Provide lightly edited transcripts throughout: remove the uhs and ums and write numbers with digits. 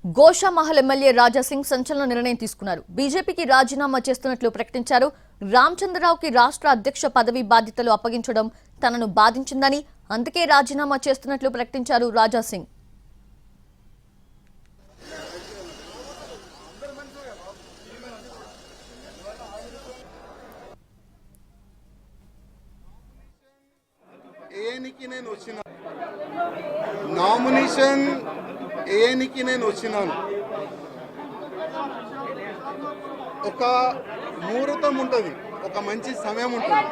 Goshamahal MLA Raja Singh సంచలన నిర్ణయం తీసుకున్నారు. బీజేపీకి రాజీనామా చేస్తున్నట్లు ప్రకటించారు. రామచంద్రరావుకి రాష్ట్ర అధ్యక్ష పదవి బాధ్యతలు అప్పగించడం తనను బాధించిందని, అందుకే రాజీనామా చేస్తున్నట్లు ప్రకటించారు రాజాసింగ్. నామినేషన్ ఏనికి నేను వచ్చినాను. ఒక ముహూర్తం ఉంటుంది, ఒక మంచి సమయం ఉంటుంది.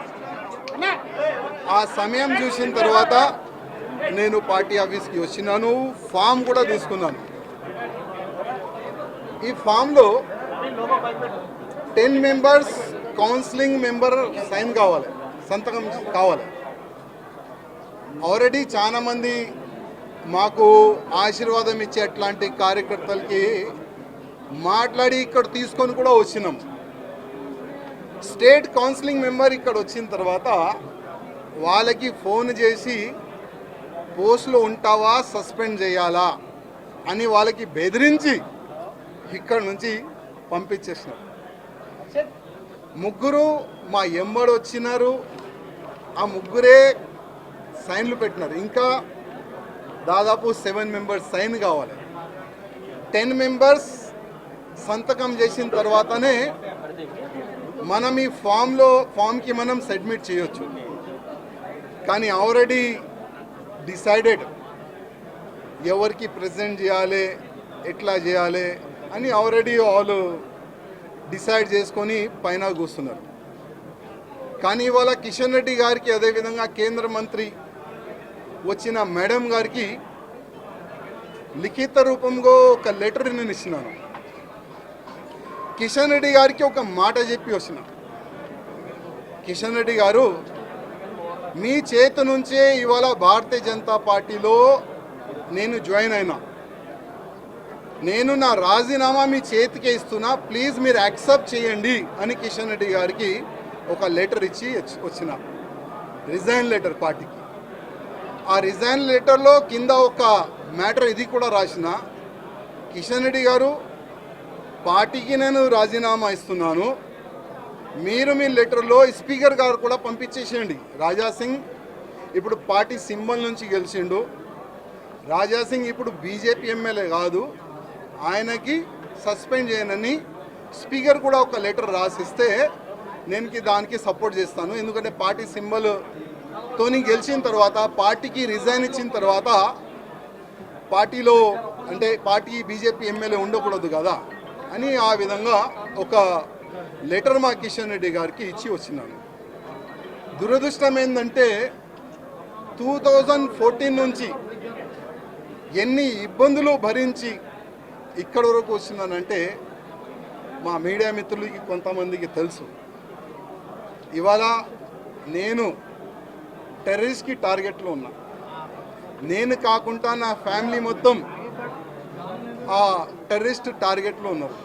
ఆ సమయం చూసిన తర్వాత నేను పార్టీ ఆఫీస్కి వచ్చినాను. ఫామ్ కూడా తీసుకున్నాను. ఈ ఫామ్లో 10 మెంబర్స్ కౌన్సిలింగ్ మెంబర్ సైన్ కావాలి, సంతకం కావాలి. ఆల్రెడీ చాలా మంది మాకు ఆశీర్వాదం ఇచ్చే అట్లాంటి కార్యకర్తలకి మాట్లాడి ఇక్కడ తీసుకొని కూడా వచ్చినాం. స్టేట్ కౌన్సిలింగ్ మెంబర్ ఇక్కడ వచ్చిన తర్వాత వాళ్ళకి ఫోన్ చేసి పోస్టులో ఉంటావా, సస్పెండ్ చేయాలా అని వాళ్ళకి బెదిరించి ఇక్కడ నుంచి పంపించేసినారు. ముగ్గురు మా ఎంబడి వచ్చినారు. ఆ ముగ్గురే సైన్లు పెట్టినారు. ఇంకా దాదాపు 7 మెంబర్స్ సైన్ కావాలి. 10 మెంబర్స్ సంతకం చేసిన తర్వాతనే మనం ఈ ఫామ్కి మనం సబ్మిట్ చేయొచ్చు. కానీ ఆల్రెడీ డిసైడెడ్ ఎవరికి ప్రెజెంట్ చేయాలి, ఎట్లా చేయాలి అని ఆల్రెడీ వాళ్ళు డిసైడ్ చేసుకొని పైన కూస్తున్నారు. కానీ ఇవాళ కిషన్ రెడ్డి గారికి, అదేవిధంగా కేంద్ర మంత్రి వచ్చిన మేడం గారికి లిఖిత రూపంలో ఒక లెటర్ నేను ఇచ్చినాను. కిషన్ రెడ్డి గారికి ఒక మాట చెప్పి వచ్చిన, కిషన్ రెడ్డి గారు మీ చేతి నుంచే ఇవాళ భారతీయ జనతా పార్టీలో నేను జాయిన్ అయినా, నేను నా రాజీనామా మీ చేతికే ఇస్తున్నా, ప్లీజ్ మీరు యాక్సెప్ట్ చేయండి అని కిషన్ రెడ్డి గారికి ఒక లెటర్ ఇచ్చి వచ్చిన, రిజైన్ లెటర్ పార్టీకి. ఆ రిజైన్ లెటర్లో కింద ఒక మ్యాటర్ ఇది కూడా రాసిన, కిషన్ రెడ్డి గారు పార్టీకి నేను రాజీనామా ఇస్తున్నాను, మీరు మీ లెటర్లో స్పీకర్ గారు కూడా పంపించేసేయండి. రాజాసింగ్ ఇప్పుడు పార్టీ సింబల్ నుంచి గెలిచిండు. రాజాసింగ్ ఇప్పుడు బీజేపీ ఎమ్మెల్యే కాదు, ఆయనకి సస్పెండ్ చేయనని స్పీకర్ కూడా ఒక లెటర్ రాసిస్తే నేను దానికి సపోర్ట్ చేస్తాను. ఎందుకంటే పార్టీ సింబల్ తోని గెలిచిన తర్వాత, పార్టీకి రిజైన్ ఇచ్చిన తర్వాత పార్టీలో అంటే పార్టీ బీజేపీ ఎమ్మెల్యే ఉండకూడదు కదా అని ఆ విధంగా ఒక లెటర్ మా కిషన్ రెడ్డి గారికి ఇచ్చి వచ్చినాను. దురదృష్టం ఏంటంటే 2014 నుంచి ఎన్ని ఇబ్బందులు భరించి ఇక్కడి వరకు వచ్చినానంటే మా మీడియా మిత్రులకి కొంతమందికి తెలుసు. ఇవాళ నేను టెర్రరిస్ట్కి టార్గెట్లో ఉన్నా. నేను కాకుండా నా ఫ్యామిలీ మొత్తం ఆ టెర్రరిస్ట్ టార్గెట్లో ఉన్నారు.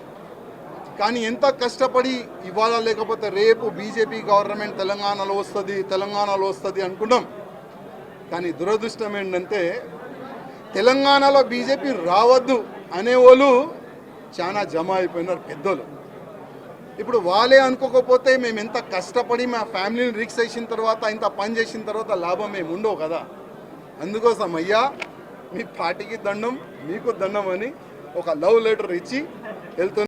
కానీ ఎంత కష్టపడి ఇవాళ లేకపోతే రేపు బీజేపీ గవర్నమెంట్ తెలంగాణలో వస్తుంది అనుకున్నాం. కానీ దురదృష్టం ఏంటంటే తెలంగాణలో బీజేపీ రావద్దు అనేవాళ్ళు చాలా జమ అయిపోయినారు పెద్దలు. ఇప్పుడు వాళ్ళే అనుకోకపోతే మేము ఎంత కష్టపడి మా ఫ్యామిలీని రిక్స్ చేసిన తర్వాత, ఇంత పని చేసిన తర్వాత లాభం మేము ఉండవు కదా. అందుకోసం అయ్యా మీ పార్టీకి దండం, మీకు దండం అని ఒక లవ్ లెటర్ ఇచ్చి వెళ్తున్నాం.